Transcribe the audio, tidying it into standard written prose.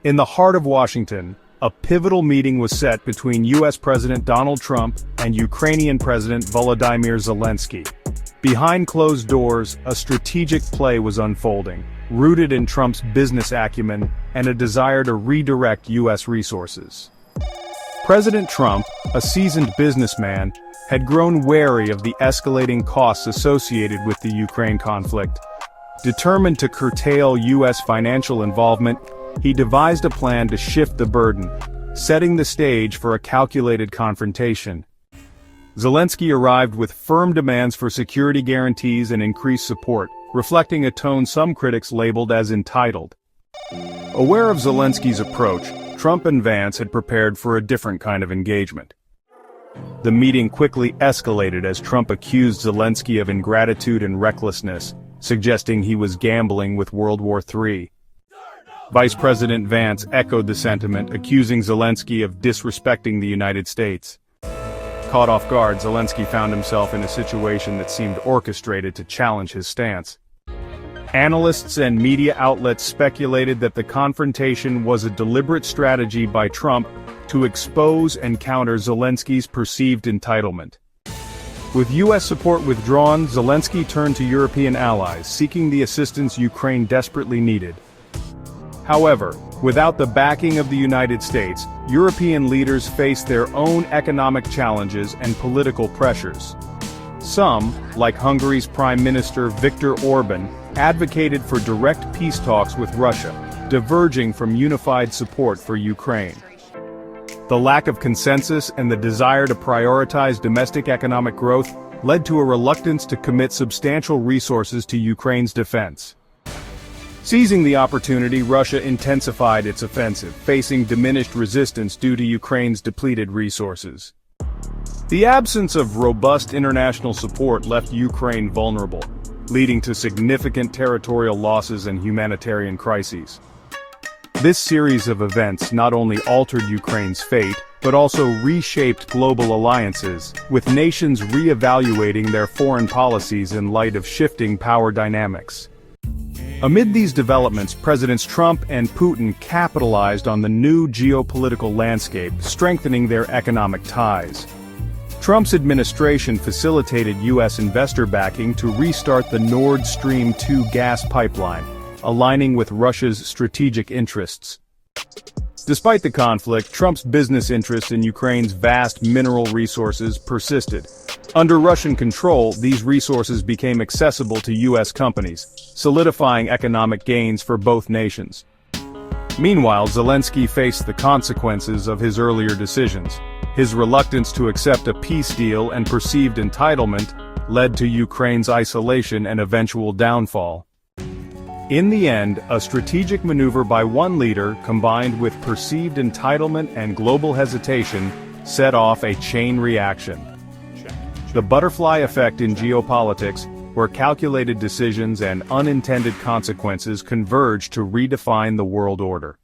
In the heart of Washington, a pivotal meeting was set between U.S. President Donald Trump and Ukrainian President Volodymyr Zelenskyy. Behind closed doors, a strategic play was unfolding, rooted in Trump's business acumen and a desire to redirect U.S. resources. President Trump, a seasoned businessman, had grown wary of the escalating costs associated with the Ukraine conflict. Determined to curtail U.S. financial involvement, he devised a plan to shift the burden, setting the stage for a calculated confrontation. Zelenskyy arrived with firm demands for security guarantees and increased support, reflecting a tone some critics labeled as entitled. Aware of Zelenskyy's approach, Trump and Vance had prepared for a different kind of engagement. The meeting quickly escalated as Trump accused Zelenskyy of ingratitude and recklessness, suggesting he was gambling with World War III. Vice President Vance echoed the sentiment, accusing Zelenskyy of disrespecting the United States. Caught off guard, Zelenskyy found himself in a situation that seemed orchestrated to challenge his stance. Analysts and media outlets speculated that the confrontation was a deliberate strategy by Trump to expose and counter Zelenskyy's perceived entitlement. With U.S. support withdrawn, Zelenskyy turned to European allies, seeking the assistance Ukraine desperately needed. However, without the backing of the United States, European leaders faced their own economic challenges and political pressures. Some, like Hungary's Prime Minister Viktor Orban, advocated for direct peace talks with Russia, diverging from unified support for Ukraine. The lack of consensus and the desire to prioritize domestic economic growth led to a reluctance to commit substantial resources to Ukraine's defense. Seizing the opportunity, Russia intensified its offensive, facing diminished resistance due to Ukraine's depleted resources. The absence of robust international support left Ukraine vulnerable, leading to significant territorial losses and humanitarian crises. This series of events not only altered Ukraine's fate, but also reshaped global alliances, with nations re-evaluating their foreign policies in light of shifting power dynamics. Amid these developments, Presidents Trump and Putin capitalized on the new geopolitical landscape, strengthening their economic ties. Trump's administration facilitated U.S. investor backing to restart the Nord Stream 2 gas pipeline, aligning with Russia's strategic interests. Despite the conflict, Trump's business interest in Ukraine's vast mineral resources persisted. Under Russian control, these resources became accessible to U.S. companies, solidifying economic gains for both nations. Meanwhile, Zelenskyy faced the consequences of his earlier decisions. His reluctance to accept a peace deal and perceived entitlement led to Ukraine's isolation and eventual downfall. In the end, a strategic maneuver by one leader, combined with perceived entitlement and global hesitation, set off a chain reaction. The butterfly effect in geopolitics, where calculated decisions and unintended consequences converge to redefine the world order.